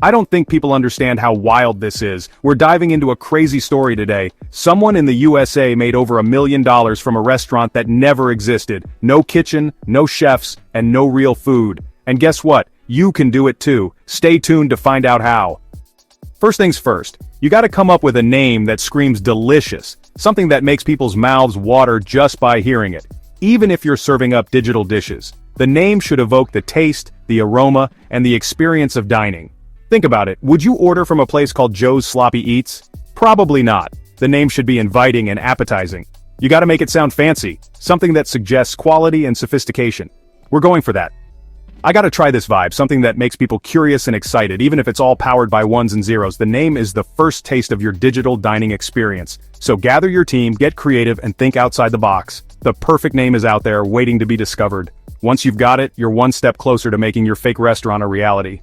I don't think people understand how wild this is. We're diving into a crazy story today. Someone in the USA made over $1 million from a restaurant that never existed. No kitchen, no chefs, and no real food. And guess what? You can do it too. Stay tuned to find out how. First things first, you gotta come up with a name that screams delicious. Something that makes people's mouths water just by hearing it. Even if you're serving up digital dishes, the name should evoke the taste, the aroma, and the experience of dining. Think about it, would you order from a place called Joe's Sloppy Eats? Probably not. The name should be inviting and appetizing. You gotta make it sound fancy, something that suggests quality and sophistication. We're going for that. I gotta try this vibe, something that makes people curious and excited, even if it's all powered by ones and zeros. The name is the first taste of your digital dining experience. So gather your team, get creative, and think outside the box. The perfect name is out there, waiting to be discovered. Once you've got it, you're one step closer to making your fake restaurant a reality.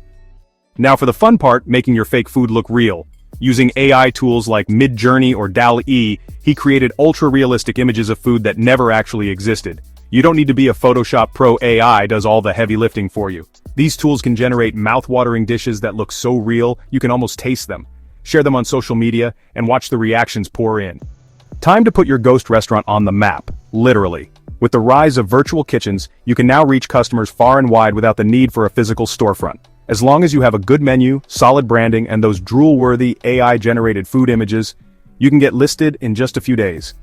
Now for the fun part, making your fake food look real. Using AI tools like Midjourney or DALL-E, he created ultra-realistic images of food that never actually existed. You don't need to be a Photoshop pro. AI does all the heavy lifting for you. These tools can generate mouth-watering dishes that look so real, you can almost taste them. Share them on social media, and watch the reactions pour in. Time to put your ghost restaurant on the map, literally. With the rise of virtual kitchens, you can now reach customers far and wide without the need for a physical storefront. As long as you have a good menu, solid branding, and those drool-worthy AI-generated food images, you can get listed in just a few days.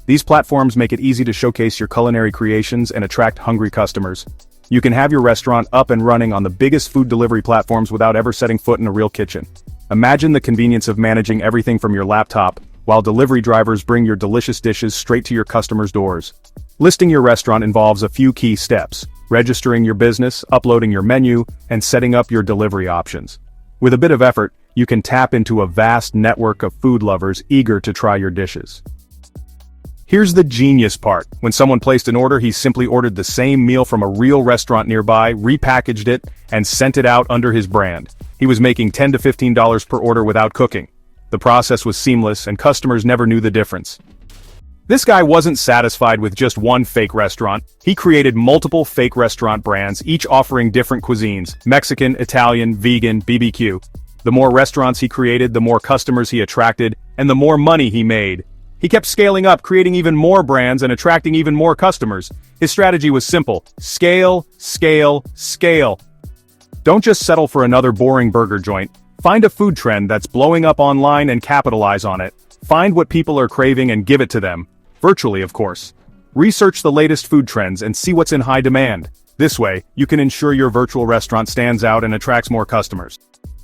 These platforms make it easy to showcase your culinary creations and attract hungry customers. You can have your restaurant up and running on the biggest food delivery platforms without ever setting foot in a real kitchen. Imagine the convenience of managing everything from your laptop, while delivery drivers bring your delicious dishes straight to your customers' doors. Listing your restaurant involves a few key steps: registering your business, uploading your menu, and setting up your delivery options. With a bit of effort, you can tap into a vast network of food lovers eager to try your dishes. Here's the genius part. When someone placed an order, he simply ordered the same meal from a real restaurant nearby, repackaged it, and sent it out under his brand. He was making $10 to $15 per order without cooking. The process was seamless, and customers never knew the difference. This guy wasn't satisfied with just one fake restaurant. He created multiple fake restaurant brands, each offering different cuisines: Mexican, Italian, vegan, BBQ. The more restaurants he created, the more customers he attracted, and the more money he made. He kept scaling up, creating even more brands and attracting even more customers. His strategy was simple: scale, scale, scale. Don't just settle for another boring burger joint. Find a food trend that's blowing up online and capitalize on it. Find what people are craving and give it to them. Virtually, of course. Research the latest food trends and see what's in high demand. This way, you can ensure your virtual restaurant stands out and attracts more customers.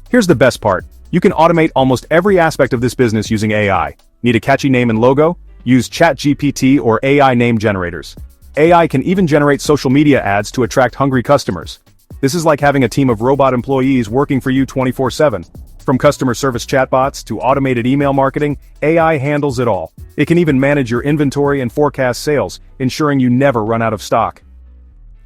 Here's the best part. You can automate almost every aspect of this business using AI. Need a catchy name and logo? Use ChatGPT or AI name generators. AI can even generate social media ads to attract hungry customers. This is like having a team of robot employees working for you 24/7. From customer service chatbots to automated email marketing, AI handles it all. It can even manage your inventory and forecast sales, ensuring you never run out of stock.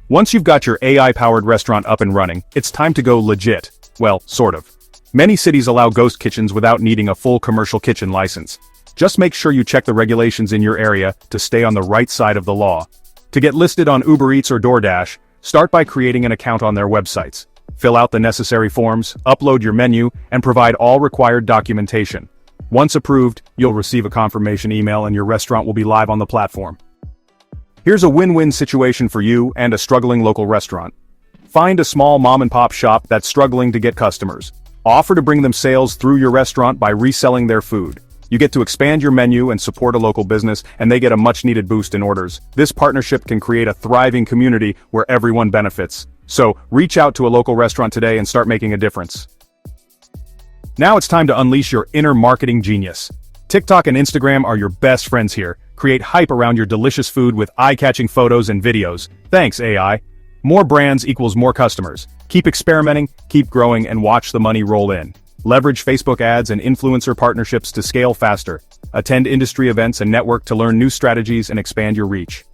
Once you've got your AI-powered restaurant up and running, it's time to go legit. Well, sort of. Many cities allow ghost kitchens without needing a full commercial kitchen license. Just make sure you check the regulations in your area to stay on the right side of the law. To get listed on Uber Eats or DoorDash, start by creating an account on their websites. Fill out the necessary forms, upload your menu, and provide all required documentation. Once approved, you'll receive a confirmation email and your restaurant will be live on the platform. Here's a win-win situation for you and a struggling local restaurant. Find a small mom-and-pop shop that's struggling to get customers. Offer to bring them sales through your restaurant by reselling their food. You get to expand your menu and support a local business, and they get a much-needed boost in orders. This partnership can create a thriving community where everyone benefits. So, reach out to a local restaurant today and start making a difference. Now it's time to unleash your inner marketing genius. TikTok and Instagram are your best friends here. Create hype around your delicious food with eye-catching photos and videos. Thanks, AI. More brands equals more customers. Keep experimenting, keep growing, and watch the money roll in. Leverage Facebook ads and influencer partnerships to scale faster. Attend industry events and network to learn new strategies and expand your reach.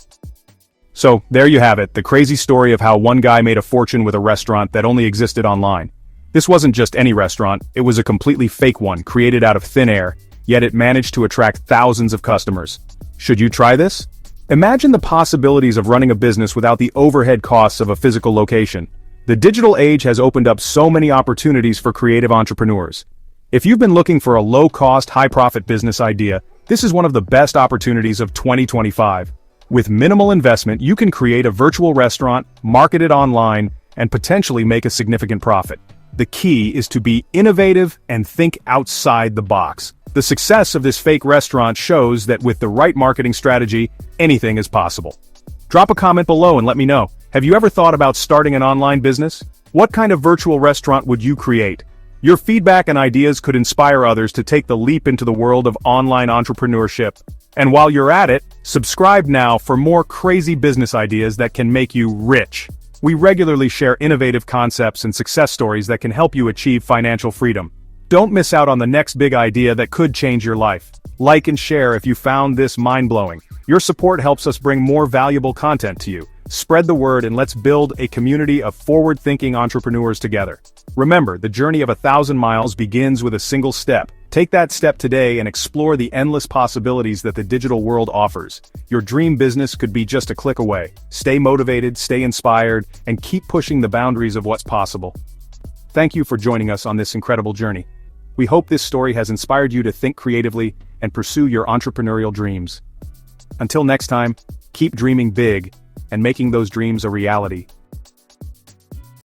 So, there you have it, the crazy story of how one guy made a fortune with a restaurant that only existed online. This wasn't just any restaurant, it was a completely fake one created out of thin air, yet it managed to attract thousands of customers. Should you try this? Imagine the possibilities of running a business without the overhead costs of a physical location. The digital age has opened up so many opportunities for creative entrepreneurs. If you've been looking for a low-cost, high-profit business idea, this is one of the best opportunities of 2025. With minimal investment, you can create a virtual restaurant, market it online, and potentially make a significant profit. The key is to be innovative and think outside the box. The success of this fake restaurant shows that with the right marketing strategy, anything is possible. Drop a comment below and let me know. Have you ever thought about starting an online business? What kind of virtual restaurant would you create? Your feedback and ideas could inspire others to take the leap into the world of online entrepreneurship. And while you're at it, subscribe now for more crazy business ideas that can make you rich. We regularly share innovative concepts and success stories that can help you achieve financial freedom. Don't miss out on the next big idea that could change your life. Like and share if you found this mind-blowing. Your support helps us bring more valuable content to you. Spread the word and let's build a community of forward-thinking entrepreneurs together. Remember, the journey of 1,000 miles begins with a single step. Take that step today and explore the endless possibilities that the digital world offers. Your dream business could be just a click away. Stay motivated, stay inspired, and keep pushing the boundaries of what's possible. Thank you for joining us on this incredible journey. We hope this story has inspired you to think creatively and pursue your entrepreneurial dreams. Until next time, keep dreaming big and making those dreams a reality.